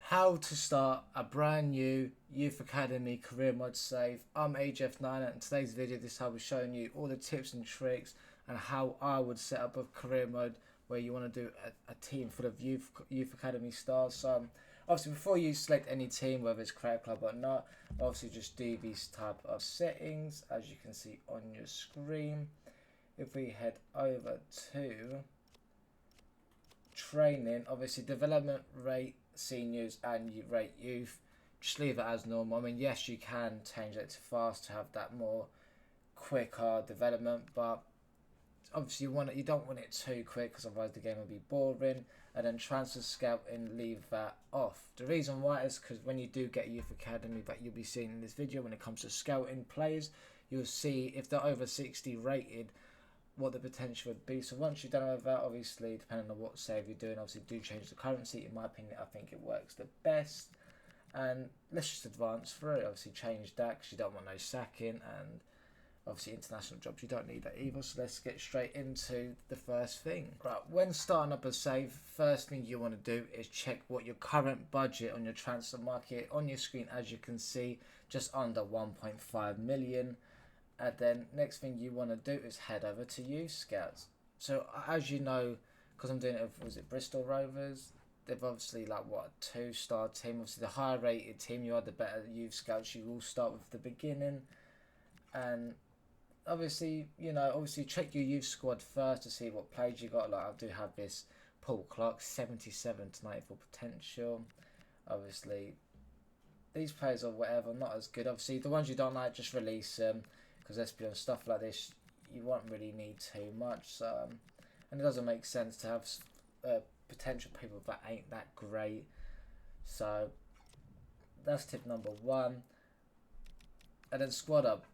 How to start a brand new Youth Academy career mode save. I'm HF9 and in today's video this I will be showing you all the tips and tricks and how I would set up a career mode where you want to do a team full of youth academy stars. So obviously before you select any team, whether it's create club or not, obviously just do these type of settings as you can see on your screen. If we head over to training, obviously development rate seniors and you rate youth, just leave it as normal. I mean, yes, you can change it to fast to have that more quicker development, but obviously you don't want it too quick because otherwise the game will be boring. And then transfer scout and leave that off. The reason why is because when you do get a youth academy that you'll be seeing in this video, when it comes to scouting players, you'll see if they're over 60 rated, what the potential would be. So once you've done all of that, obviously depending on what save you're doing, obviously do change the currency. In my opinion, I think it works the best. And let's just advance through. Obviously change that because you don't want no sacking, and obviously international jobs, you don't need that either. So let's get straight into the first thing. Right, when starting up a save, first thing you want to do is check what your current budget on your transfer market. On your screen, as you can see, just under 1.5 million. And then next thing you want to do is head over to Youth Scouts. So as you know, because I'm doing it with, was it Bristol Rovers? They've obviously like what, a 2-star team. Obviously the higher rated team, you are the better Youth Scouts. You will start with the beginning. And obviously, obviously check your youth squad first to see what players you got. Like I do have this Paul Clark, 77 to 94 potential. Obviously, these players or whatever, not as good. Obviously, the ones you don't like, just release them. Because let's be honest, stuff like this, you won't really need too much. And it doesn't make sense to have potential people that ain't that great. So that's tip number one. And then squad up.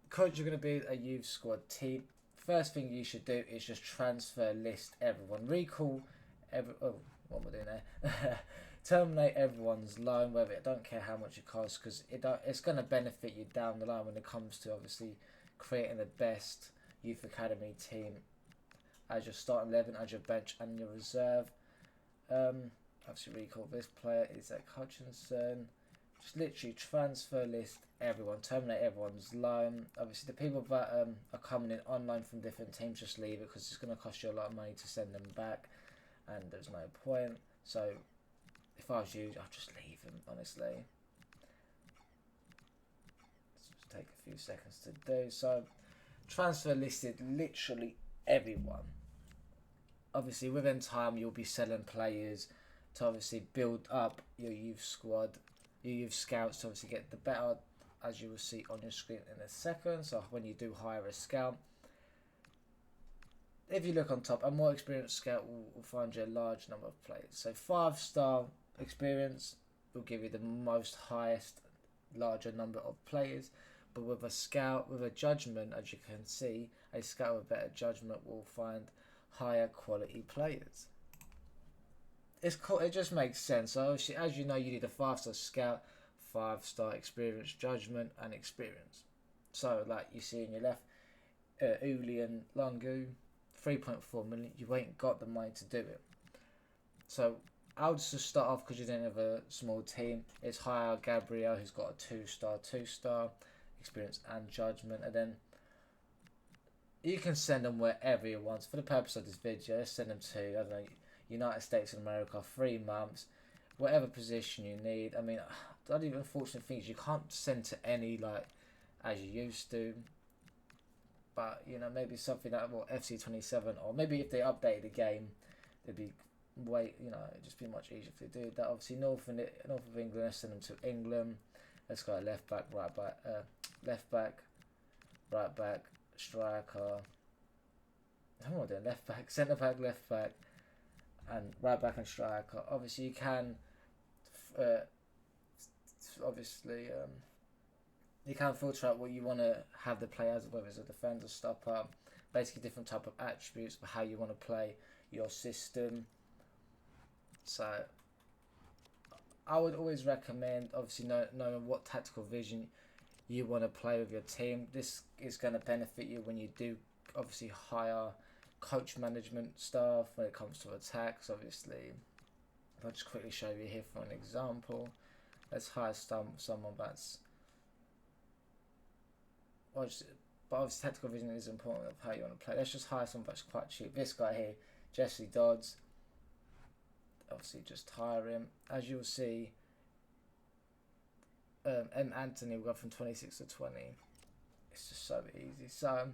Because you're going to be a youth squad team, first thing you should do is just transfer list everyone. Recall what am I doing there? Terminate everyone's loan, whether it don't care how much it costs, because it's going to benefit you down the line when it comes to obviously creating the best youth academy team as your starting 11, as your bench and your reserve. Obviously recall this player is Zach Hutchinson. Just literally transfer list everyone, terminate everyone's loan. Obviously the people that are coming in online from different teams, just leave it because it's going to cost you a lot of money to send them back and there's no point. So if I was you, I'd just leave them, honestly. Let's just take a few seconds to do. So transfer listed literally everyone. Obviously within time you'll be selling players to obviously build up your youth squad, your youth scouts to obviously get the better, as you will see on your screen in a second. So when you do hire a scout, if you look on top, a more experienced scout will find you a large number of players. So 5-star experience will give you the most highest, larger number of players. But with a scout, with a judgment, as you can see, a scout with better judgment will find higher quality players. It's cool. It just makes sense. So as you know, you need a 5-star scout, 5-star experience, judgment, and experience. So like you see in your left, Ulian Lungu, 3.4 million. You ain't got the money to do it. So I'll just start off because you don't have a small team. It's hire Gabriel, who's got a 2-star experience and judgment, and then you can send them wherever you want. For the purpose of this video, let's send them to, I don't know, United States of America, 3 months, whatever position you need. I mean, the only unfortunate thing is you can't send to any like as you used to. But maybe something like FC27, or maybe if they updated the game, it'd be it'd just be much easier if they do that. Obviously, north of England, let's send them to England. Let's go left back, right back, right back, striker. I'm not doing left back, centre back, left back, and right back and striker. Obviously you can you can filter out what you want to have the players, whether it's a defender, stopper, basically different type of attributes for how you want to play your system. So I would always recommend obviously knowing what tactical vision you want to play with your team. This is going to benefit you when you do obviously hire coach management staff when it comes to attacks. Obviously I'll just quickly show you here for an example. Let's hire someone that's, well, but obviously tactical vision is important of how you want to play. Let's just hire someone that's quite cheap. This guy here, Jesse Dodds. Obviously just hire him. As you'll see, M. Anthony will go from 26 to 20. It's just so easy. So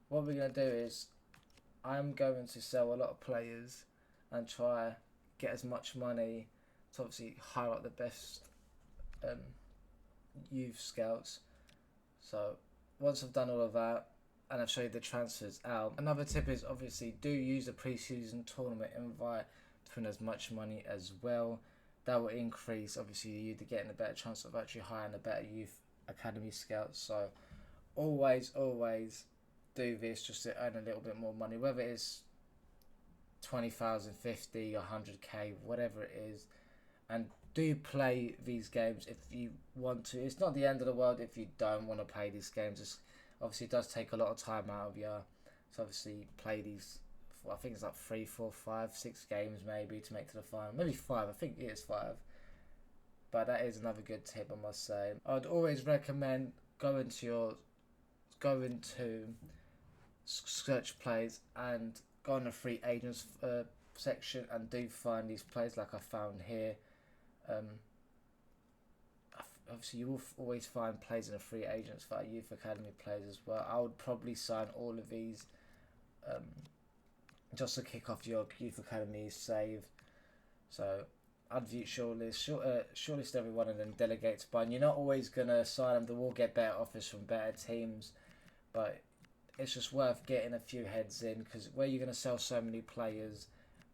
what we're going to do is I'm going to sell a lot of players and try get as much money to obviously hire up the best youth scouts. So once I've done all of that and I've showed you the transfers out, another tip is obviously do use a pre-season tournament invite to win as much money as well. That will increase obviously you getting a better chance of actually hiring a better youth academy scouts. So always do this just to earn a little bit more money, whether it is 20,000, 50, 100k, whatever it is. And do play these games if you want to. It's not the end of the world if you don't want to play these games. Obviously it does take a lot of time out of you, so obviously play these, I think it's like 3, 4, 5, 6 games maybe to make to the final. Maybe 5, I think it is 5. But that is another good tip, I must say. I'd always recommend going to search plays and go on the free agents section and do find these plays like I found here. Obviously you will always find plays in the free agents for our youth academy players as well. I would probably sign all of these just to kick off your youth academy save. So I'd view shortlist everyone and then delegate to buy. And you're not always gonna sign them. They will get better offers from better teams, but it's just worth getting a few heads in, because where you're gonna sell so many players,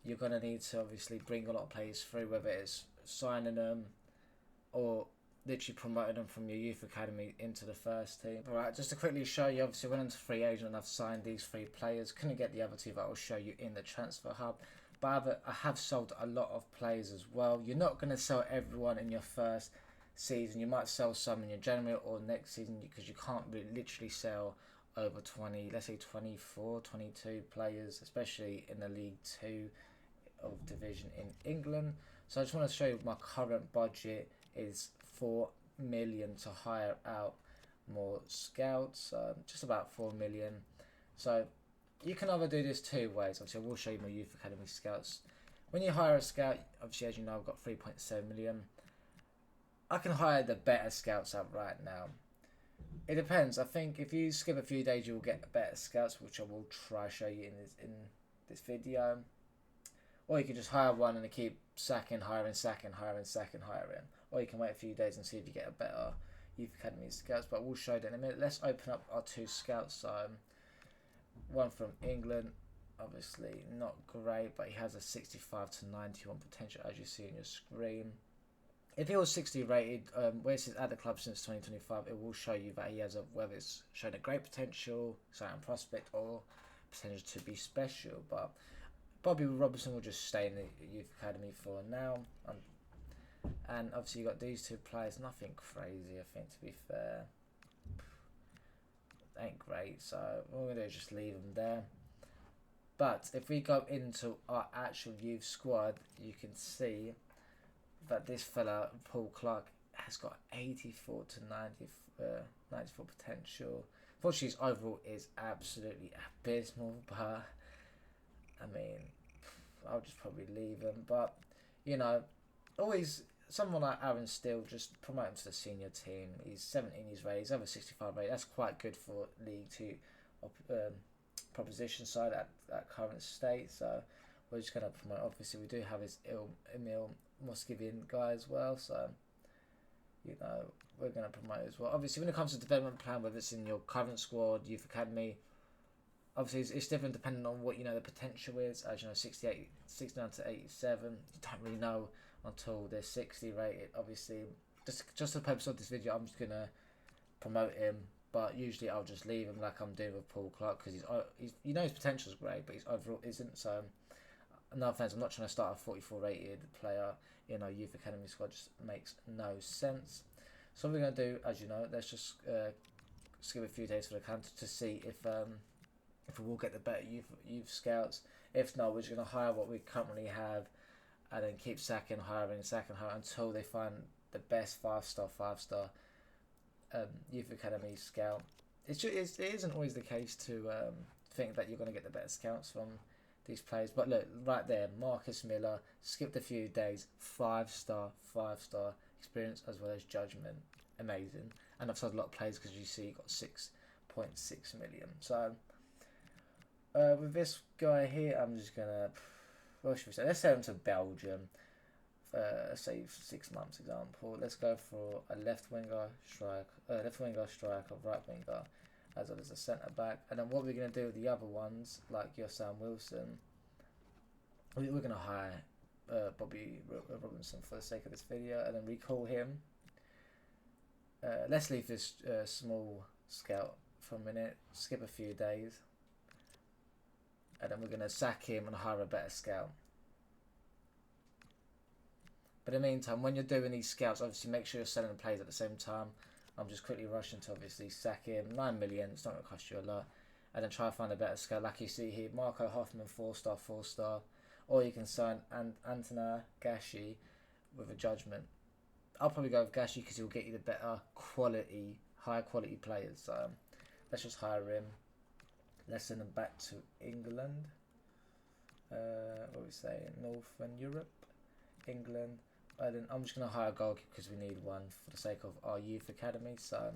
you're gonna need to obviously bring a lot of players through, whether it's signing them or literally promoting them from your youth academy into the first team. Alright, just to quickly show you, obviously went into free agent and I've signed these 3 players. Couldn't get the other 2 that I'll show you in the transfer hub. But I have sold a lot of players as well. You're not going to sell everyone in your first season. You might sell some in your January or next season, because you can't really literally sell over 20, let's say 24, 22 players, especially in the League 2 of division in England. So I just want to show you my current budget is 4 million to hire out more scouts, just about 4 million. So you can either do this 2 ways. Obviously I will show you my youth academy scouts. When you hire a scout, obviously as you know I've got 3.7 million. I can hire the better scouts out right now. It depends. I think if you skip a few days, you'll get better scouts, which I will try to show you in this video. Or you can just hire one and keep hiring. Or you can wait a few days and see if you get a better youth academy scouts. But we'll show that in a minute. Let's open up our 2 scouts. One from England, obviously not great, but he has a 65 to 91 potential, as you see on your screen. If he was 60 rated, where it says at the club since 2025, it will show you that he has whether it's shown a great potential, certain prospect, or potential to be special. But Bobby Robinson will just stay in the youth academy for now. And obviously you got these 2 players, nothing crazy, I think, to be fair. Ain't great, so what we're going to do is just leave them there. But if we go into our actual youth squad, you can see that this fella, Paul Clark, has got 84 to 94 potential. Unfortunately, his overall is absolutely abysmal, but I mean, I'll just probably leave him. But, you know, always someone like Aaron Steele, just promote him to the senior team. He's 17 years rated, he's over 65 rated. That's quite good for League 2 proposition side at current state. So we're just going to promote. Obviously, we do have his Emil Moskivian guy as well. So, you know, we're going to promote as well. Obviously, when it comes to development plan, whether it's in your current squad, youth academy, obviously it's different depending on what, you know, the potential is. As you know, 69 to 87, you don't really know until they're 60 rated. Obviously, just for the purpose of this video, I'm just gonna promote him, but usually I'll just leave him like I'm doing with Paul Clark, because he's you know his potential is great, but his overall isn't. So no offense, I'm not trying to start a 44 rated player in our youth academy squad. Just makes no sense. So what we're gonna do, as you know, let's just skip a few days for the counter to see if we will get the better youth scouts. If not, we're just gonna hire what we currently have. and then keep sacking, hiring, until they find the best 5-star youth academy scout. It isn't always the case to think that you're going to get the better scouts from these players. But look, right there, Marcus Miller, skipped a few days, 5-star experience as well as judgment. Amazing. And I've sold a lot of players because you see he got 6.6 million. So with this guy here, I'm just going to, what should we say? Let's send him to Belgium. Say 6 months example. Let's go for a left winger striker, right winger, as well as a centre back. And then what we're going to do with the other ones, like your Sam Wilson, we're going to hire Bobby Robinson for the sake of this video, and then recall him. Let's leave this small scout for a minute, skip a few days, and then we're going to sack him and hire a better scout. But in the meantime, when you're doing these scouts, obviously make sure you're selling the players at the same time. I'm just quickly rushing to obviously sack him. 9 million, it's not going to cost you a lot. And then try to find a better scout. Like you see here, Marco Hoffman, 4-star. Or you can sign Antona Gashi with a judgment. I'll probably go with Gashi because he'll get you the better quality, higher quality players. So let's just hire him. Let's send him back to England. What we say? Northern Europe, England. And then I'm just going to hire a goalkeeper because we need one for the sake of our youth academy. So,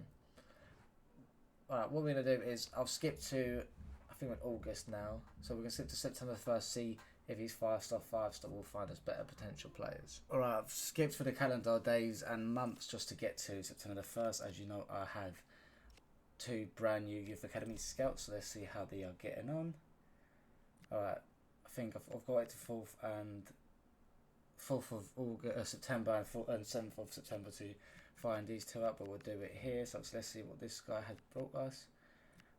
alright, what we're going to do is I'll skip to, I think we're in August now. So we're going to skip to September 1st, see if he's 5-star, we'll find us better potential players. Alright, I've skipped for the calendar days and months just to get to September the 1st. As you know, I have 2 brand new youth academy scouts. So let's see how they are getting on. Alright, I think I've got it to 4th of August, September and 7th of September to find these 2 up, but we'll do it here. So let's see what this guy has brought us.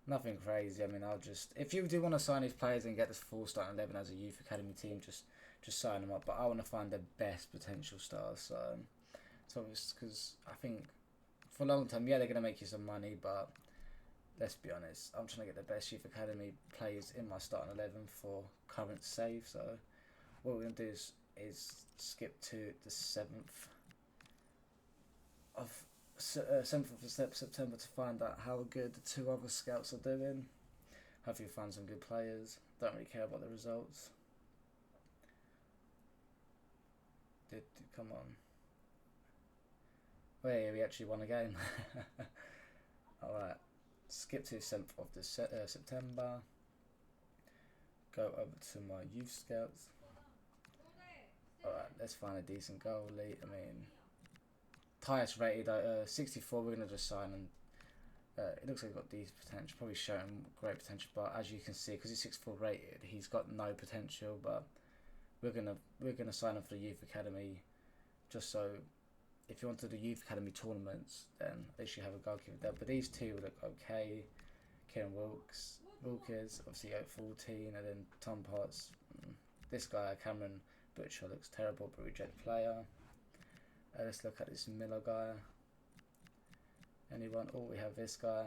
Nothing crazy. I mean, I'll just, if you do want to sign these players and get this full starting 11 as a youth academy team, just sign them up. But I want to find the best potential stars. So it's because I think for a long term, yeah, they're going to make you some money, but let's be honest, I'm trying to get the best youth academy players in my starting 11 for current save. So what we're going to do is skip to the 7th of September to find out how good the 2 other scouts are doing. Hopefully you find some good players. Don't really care about the results. Come on. Well, yeah, we actually won a game. Alright, skip to the 7th of September. Go over to my youth scouts. Alright, let's find a decent goalie. I mean, highest rated 64. We're gonna just sign him. It looks like he's got decent potential. Probably showing great potential, but as you can see, because he's 64 rated, he's got no potential. But we're gonna sign him for the youth academy, just so if you want to do youth academy tournaments, then they should have a goalkeeper there. But these 2 look okay. Kieran Wilkes, obviously 14, and then Tom Potts. This guy, Cameron Butcher, looks terrible, but reject player. Let's look at this Miller guy. Anyone? Oh, we have this guy,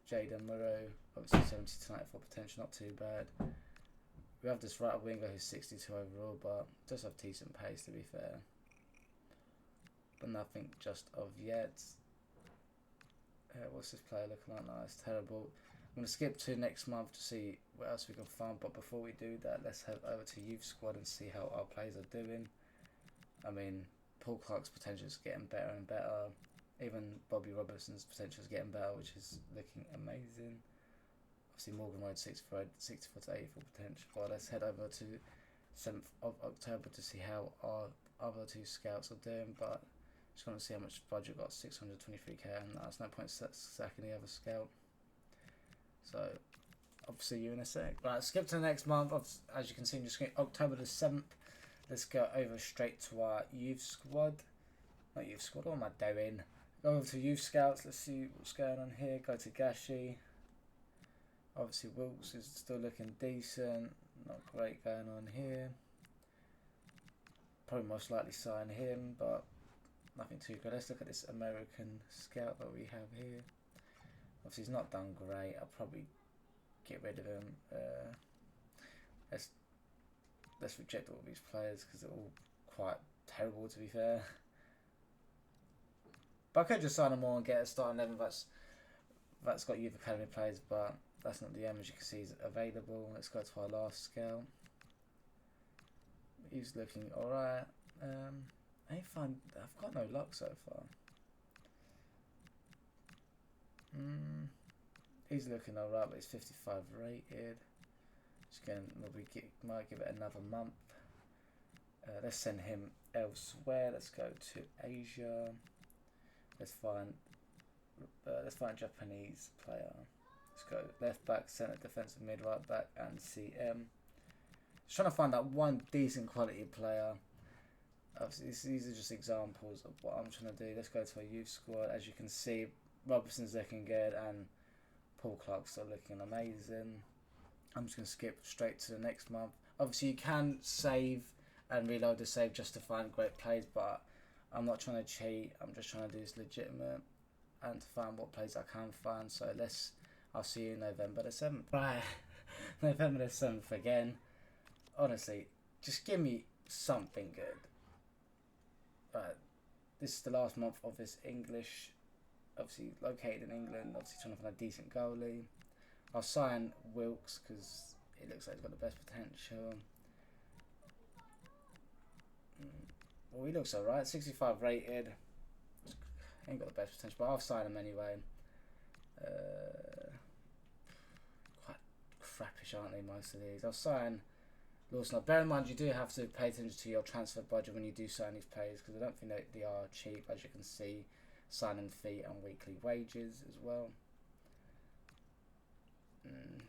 Jaden Murrow, obviously 70 to 94 potential, not too bad. We have this right winger who's 62 overall, but does have decent pace to be fair. But nothing just of yet. What's this player looking like? No, it's terrible. I'm going to skip to next month to see what else we can find, but before we do that, let's head over to Youth Squad and see how our players are doing. I mean, Paul Clark's potential is getting better and better. Even Bobby Robertson's potential is getting better, which is looking amazing. Obviously, Morgan Road 64 to 84 potential. But let's head over to 7th of October to see how our other 2 scouts are doing. But just want to see how much budget got, 623k, and that's no point sacking the other scout. So I'll see you in a sec. Right, skip to the next month. As you can see on your screen, October the 7th. Let's go over straight to our youth squad. Not youth squad, what am I doing? Go over to youth scouts. Let's see what's going on here. Go to Gashi. Obviously Wilkes is still looking decent. Not great going on here. Probably most likely sign him, but nothing too good. Let's look at this American scout that we have here. Obviously he's not done great. I'll probably get rid of him. Let's reject all these players because they're all quite terrible, to be fair. But I could just sign them all and get a starting 11 that's got youth academy players, but that's not the aim. As you can see, is available. Let's go to our last scale. He's looking alright. I've got no luck so far. He's looking alright, but he's 55 rated. Just going might give it another month. Let's send him elsewhere. Let's go to Asia. Let's find a Japanese player. Let's go left back, centre, defensive mid, right back, and CM. Just trying to find that one decent quality player. Obviously, these are just examples of what I'm trying to do. Let's go to our youth squad. As you can see, Robertson's looking good and Paul Clark's still looking amazing. I'm just going to skip straight to the next month. Obviously, you can save and reload the save just to find great plays, but I'm not trying to cheat. I'm just trying to do this legitimate and to find what plays I can find. So I'll see you November the 7th. Right, November the 7th again. Honestly, just give me something good. Right, this is the last month of this English. Obviously located in England. Obviously trying to find a decent goalie. I'll sign Wilkes because it looks like he's got the best potential. Well, he looks alright. 65 rated. Ain't got the best potential, but I'll sign him anyway. Quite crappish, aren't they, most of these? I'll sign Lawson. Bear in mind, you do have to pay attention to your transfer budget when you do sign these players, because I don't think they are cheap, as you can see. Signing fee and weekly wages as well.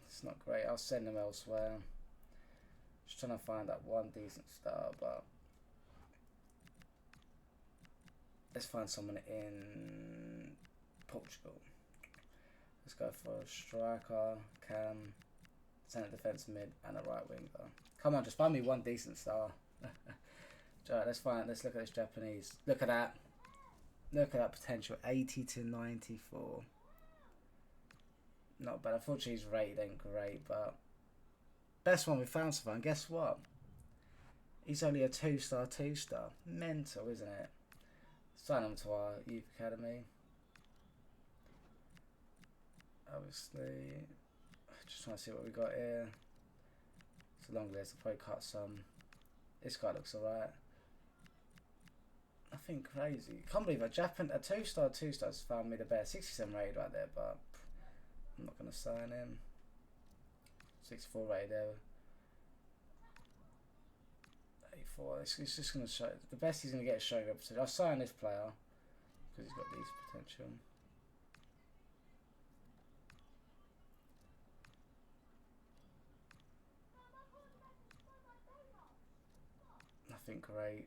It's not great. I'll send them elsewhere. Just trying to find that one decent star, but let's find someone in Portugal. Let's go for a striker, cam, centre defence mid, and a right winger. Come on, just find me one decent star. Alright, let's look at this Japanese. Look at that. Look at that potential. 80 to 94. Not bad. Unfortunately, his rated ain't great, but best one we found so far. And guess what? He's only a 2-star. Mental, isn't it? Sign him to our youth academy. Obviously, just trying to see what we got here. It's a long list. I'll probably cut some. This guy looks alright. Nothing crazy. Can't believe a 2-star's found me the best. 67 rated right there, but I'm not going to sign him. 64 rated there. 84. It's just going to show. The best he's going to get is showing up. I'll sign this player because he's got decent potential. Nothing great.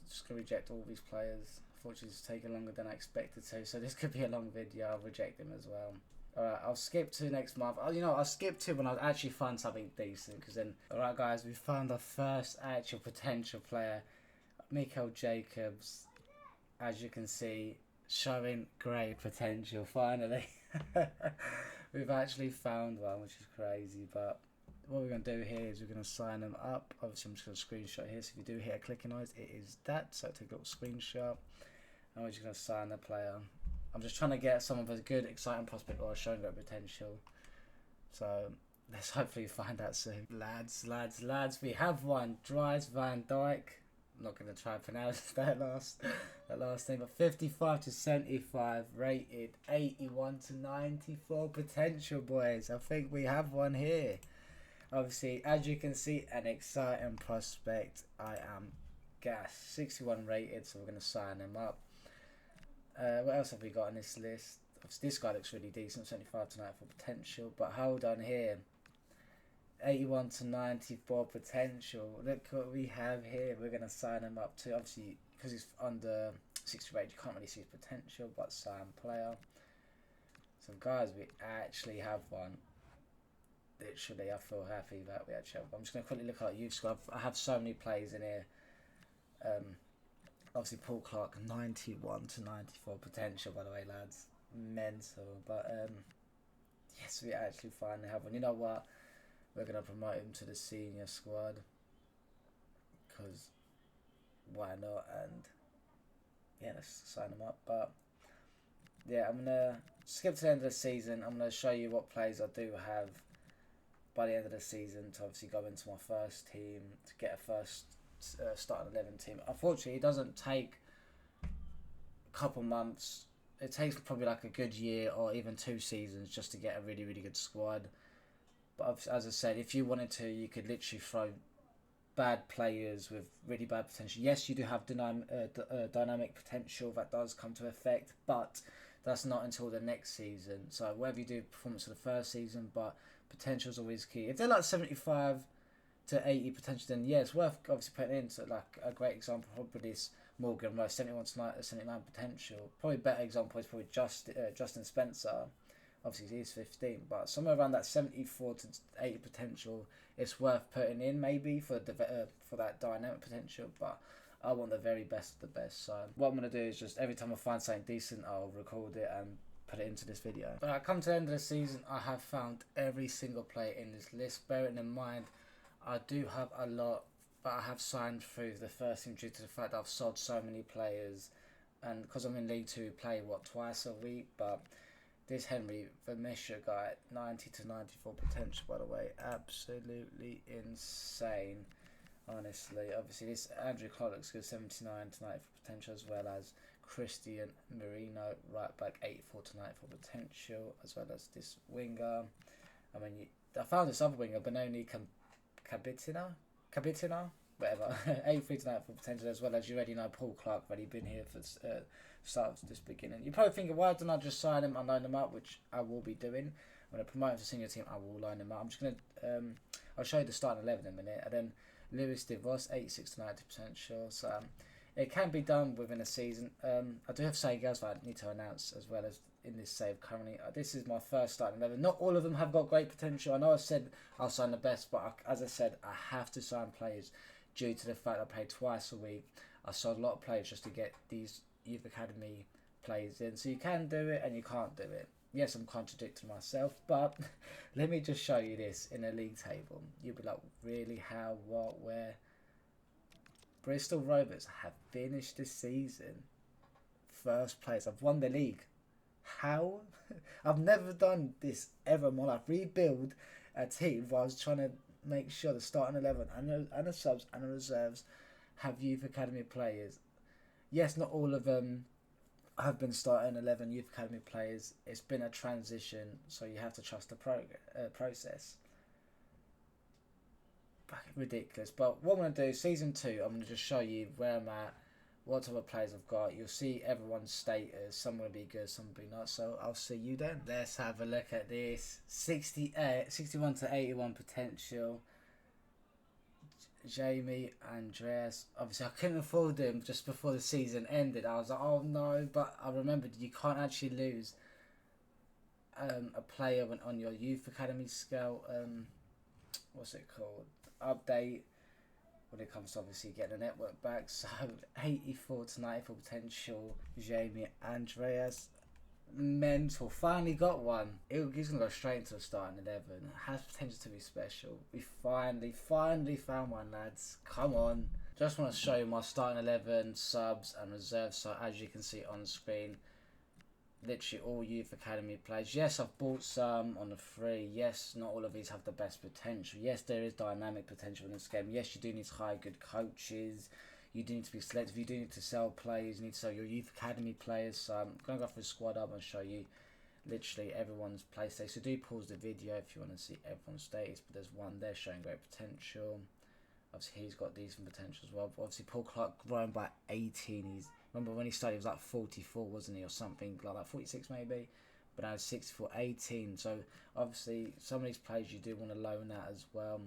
Just going to reject all these players. Unfortunately, it's taken longer than I expected to, so this could be a long video. I'll reject them as well. Alright, I'll skip to next month. I'll skip to when I actually find something decent, because then... Alright guys, we found our first actual potential player. Mikael Jacobs, as you can see, showing great potential, finally. We've actually found one, which is crazy, but... What we're going to do here is we're going to sign them up. Obviously, I'm just going to screenshot here. So if you do hear a clicking noise, it is that. So take a little screenshot. And we're just going to sign the player. I'm just trying to get some of a good, exciting prospect or showing great potential. So let's hopefully find out soon. Lads, we have one. Dries Van Dijk. I'm not going to try and pronounce that last name. But 55 to 75, rated 81 to 94 potential, boys. I think we have one here. Obviously, as you can see, an exciting prospect. I am gassed. 61 rated, so we're going to sign him up. What else have we got on this list? Obviously, this guy looks really decent. 75 to 94 potential. But hold on here. 81 to 94 potential. Look what we have here. We're going to sign him up too. Obviously, because he's under 60 rated, you can't really see his potential. But sign player. So guys, we actually have one. Literally, I feel happy that we actually have. I'm just going to quickly look at youth squad. I have so many plays in here. Obviously, Paul Clark, 91 to 94 potential, by the way, lads. Mental. But, yes, we actually finally have one. You know what? We're going to promote him to the senior squad. Because why not? And yeah, let's sign him up. But yeah, I'm gonna skip to the end of the season. I'm gonna show you what players I do have by the end of the season to obviously go into my first team to get a first starting 11 team. Unfortunately, it doesn't take a couple months. It takes probably like a good year or even 2 seasons just to get a really, really good squad. But as I said, if you wanted to, you could literally throw bad players with really bad potential. Yes, you do have dynamic potential that does come to effect, but that's not until the next season. So whether you do performance of the first season, but potential is always key. If they're like 75 to 80 potential, then yeah, it's worth obviously putting into. Like a great example probably this Morgan Rose, 71 to 79 potential. Probably better example is probably Justin Spencer. Obviously he's 15, but somewhere around that 74 to 80 potential, it's worth putting in maybe for that dynamic potential. But I want the very best of the best. So what I'm gonna do is just every time I find something decent, I'll record it and put it into this video. But I come to the end of the season, I have found every single player in this list. Bearing in mind, I do have a lot, but I have signed through the first team due to the fact that I've sold so many players, and because I'm in League 2, play twice a week. But this Henry Vermeer guy, 90 to 94 potential, by the way, absolutely insane. Honestly, obviously this Andrew Clark looks good, 79 to 94 potential, as well as Christian Marino, right back, 84 to 94 potential, as well as this winger. I mean, I found this other winger, Benoni Cabitina, whatever, 83 to 94 potential, as well as you already know Paul Clark, already been here for start of this beginning. You're probably thinking, why don't I just sign him and line him up, which I will be doing. When I promote him to senior team, I will line him up. I'm just going to, I'll show you the starting 11 in a minute, and then Lewis DeVos, 86 to 90 potential. So it can be done within a season. I do have save girls that I need to announce as well as in this save currently. This is my first starting 11. Not all of them have got great potential. I know I said I'll sign the best, but as I said, I have to sign players due to the fact I play twice a week. I sold a lot of players just to get these youth academy players in. So you can do it and you can't do it. Yes, I'm contradicting myself, but let me just show you this in a league table. You'll be like, really, how, what, where? Bristol Rovers have finished the season first place. I've won the league. How? I've never done this ever in my life. Rebuild a team where I was trying to make sure the starting 11 and the subs and the reserves have youth academy players. Yes, not all of them have been starting 11 youth academy players. It's been a transition, so you have to trust the process. Ridiculous. But what I'm going to do, season 2, I'm going to just show you where I'm at, what type of players I've got. You'll see everyone's status. Some will be good, some will be not. So I'll see you then. Let's have a look at this. 61 to 81 potential. Jamie Andreas. Obviously, I couldn't afford him just before the season ended. I was like, oh no. But I remembered you can't actually lose a player on your youth academy scale. What's it called? Update when it comes to obviously getting the network back. So 84 to 94 potential. Jamie Andreas. Mental. Finally got one. He's gonna go straight into the starting 11. Has potential to be special. We finally found one, lads. Come on. Just want to show you my starting 11 subs and reserves. So as you can see on screen, literally all youth academy players. Yes, I've bought some on the free. Yes, not all of these have the best potential. Yes, there is dynamic potential in this game. Yes, you do need to hire good coaches. You do need to be selective. You do need to sell players. You need to sell your youth academy players. So I'm going to go through the squad up and show you literally everyone's play state. So do pause the video if you want to see everyone's status. But there's one there showing great potential. Obviously, he's got decent potential as well. But obviously, Paul Clark grown by 18. Remember when he started, he was like 44, wasn't he? Or something like that, 46 maybe. But now he's 64, 18. So obviously, some of these players you do want to loan at as well.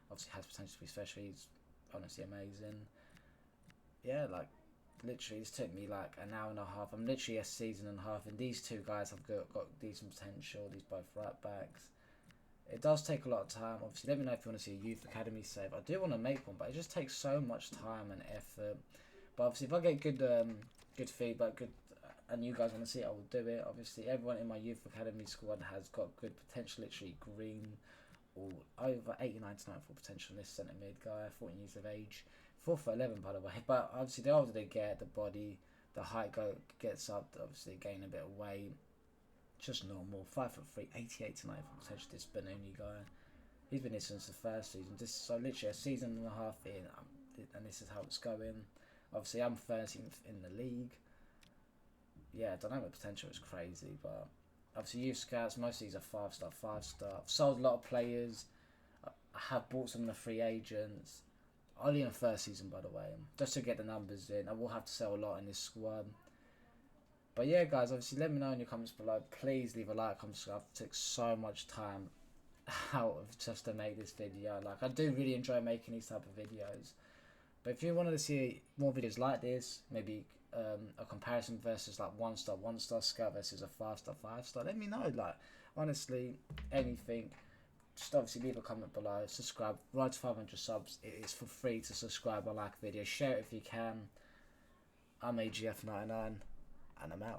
Obviously, has potential to be special. He's honestly amazing. Yeah, like literally this took me like an hour and a half. I'm literally a season and a half, and these two guys have got decent potential. These both right backs. It does take a lot of time. Obviously, let me know if you want to see a youth academy save. I do want to make one, but it just takes so much time and effort. But obviously, if I get good feedback, and you guys want to see it, I will do it. Obviously, everyone in my youth academy squad has got good potential. Literally green, all over 89 to 94 potential. This centre mid guy, 14 years of age. 4'11" by the way. But obviously, the older they get, the height gets up. Obviously, gain a bit of weight. Just normal. 5'3", 88 tonight for potential this Benoni guy. He's been here since the first season. So literally a season and a half in, and this is how it's going. Obviously, I'm 13th in the league. Yeah, dynamic potential is crazy, but obviously youth scouts, most of these are 5-star. I've sold a lot of players. I have bought some of the free agents. Only in the first season, by the way, just to get the numbers in. I will have to sell a lot in this squad. But yeah, guys, obviously let me know in your comments below. Please leave a like, comment, subscribe. I've took so much time out of just to make this video. Like, I do really enjoy making these type of videos. But if you wanted to see more videos like this, maybe a comparison versus like 1-star scout versus a 5-star, let me know. Like, honestly, anything. Just obviously leave a comment below, subscribe, right to 500 subs. It is for free to subscribe or like a video. Share it if you can. I'm AGF99 and I'm out.